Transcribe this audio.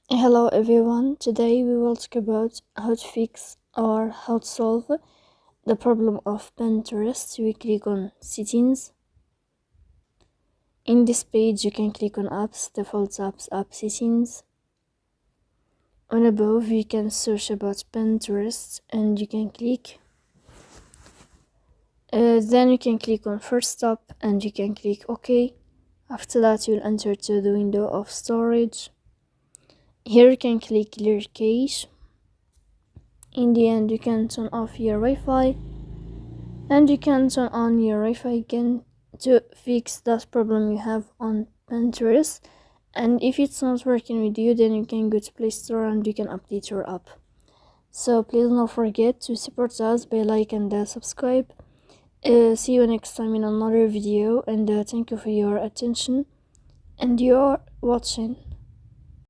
Hello everyone, today we will talk about how to fix or how to solve the problem of Pinterest. We click on settings. In this page you can click on apps, default apps, app settings. On above you can search about Pinterest and you can click. Then you can click on first stop and you can click OK. After that you'll enter to the window of storage. Here you can click clear cache. In the end you can turn off your Wi-Fi and you can turn on your Wi-Fi again to fix that problem you have on Pinterest. And if it's not working with you, then you can go to Play Store and you can update your app. So please don't forget to support us by like and subscribe. See you next time in another video, and thank you for your attention and your watching.